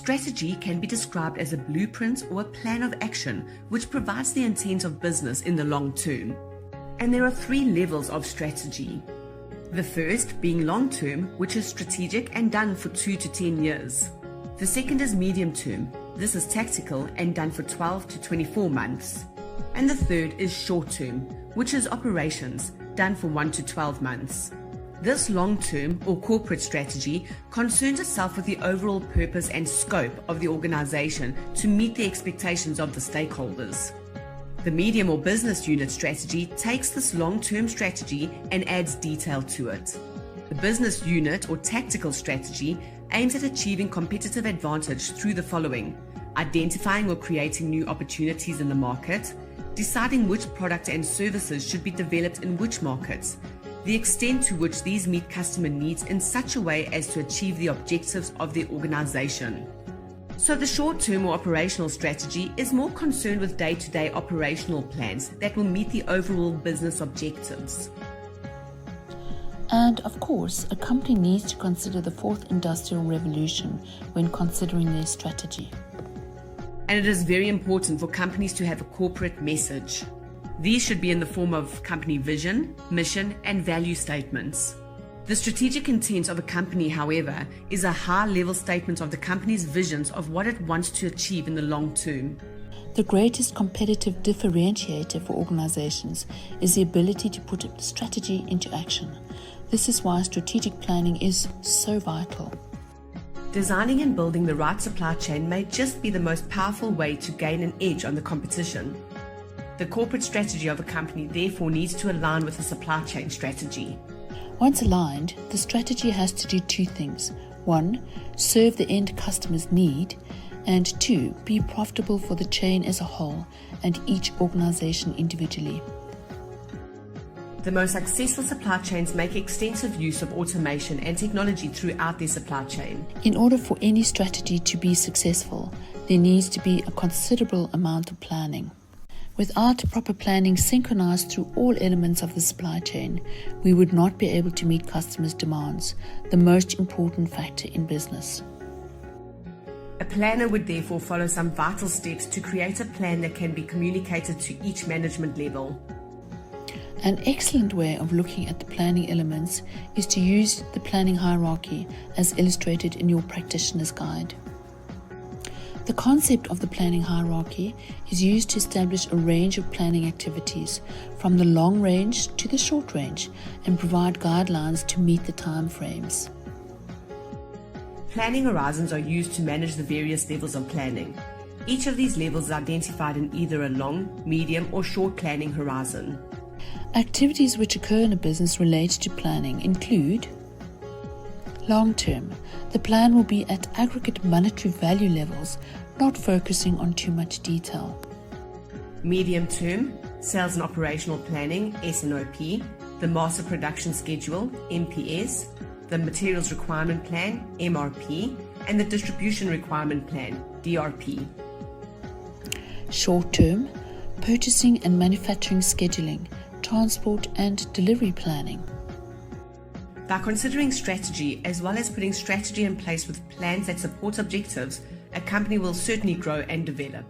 strategy can be described as a blueprint or a plan of action which provides the intent of business in the long term. And there are 3 levels of strategy. The first being long term, which is strategic and done for 2 to 10 years. The second is medium term. This is tactical and done for 12 to 24 months. And the third is short term, which is operations, done for 1 to 12 months. This long-term or corporate strategy concerns itself with the overall purpose and scope of the organization to meet the expectations of the stakeholders. The medium or business unit strategy takes this long-term strategy and adds detail to it. The business unit or tactical strategy aims at achieving competitive advantage through the following: identifying or creating new opportunities in the market, deciding which product and services should be developed in which markets, the extent to which these meet customer needs in such a way as to achieve the objectives of the organization. So the short-term or operational strategy is more concerned with day-to-day operational plans that will meet the overall business objectives. And of course, a company needs to consider the 4th industrial revolution when considering their strategy. And it is very important for companies to have a corporate message. These should be in the form of company vision, mission, and value statements. The strategic intent of a company, however, is a high-level statement of the company's visions of what it wants to achieve in the long term. The greatest competitive differentiator for organizations is the ability to put a strategy into action. This is why strategic planning is so vital. Designing and building the right supply chain may just be the most powerful way to gain an edge on the competition. The corporate strategy of a company therefore needs to align with the supply chain strategy. Once aligned, the strategy has to do 2 things. 1, serve the end customer's need, and 2, be profitable for the chain as a whole and each organization individually. The most successful supply chains make extensive use of automation and technology throughout their supply chain. In order for any strategy to be successful, there needs to be a considerable amount of planning. Without proper planning synchronized through all elements of the supply chain, we would not be able to meet customers' demands, the most important factor in business. A planner would therefore follow some vital steps to create a plan that can be communicated to each management level. An excellent way of looking at the planning elements is to use the planning hierarchy as illustrated in your practitioner's guide. The concept of the planning hierarchy is used to establish a range of planning activities from the long range to the short range and provide guidelines to meet the time frames. Planning horizons are used to manage the various levels of planning. Each of these levels is identified in either a long, medium, or short planning horizon. Activities which occur in a business related to planning include: long term, the plan will be at aggregate monetary value levels, not focusing on too much detail. Medium term, sales and operational planning, S&OP, the master production schedule, MPS, the materials requirement plan, MRP, and the distribution requirement plan, DRP. Short term, purchasing and manufacturing scheduling, transport and delivery planning. By considering strategy as well as putting strategy in place with plans that support objectives, a company will certainly grow and develop.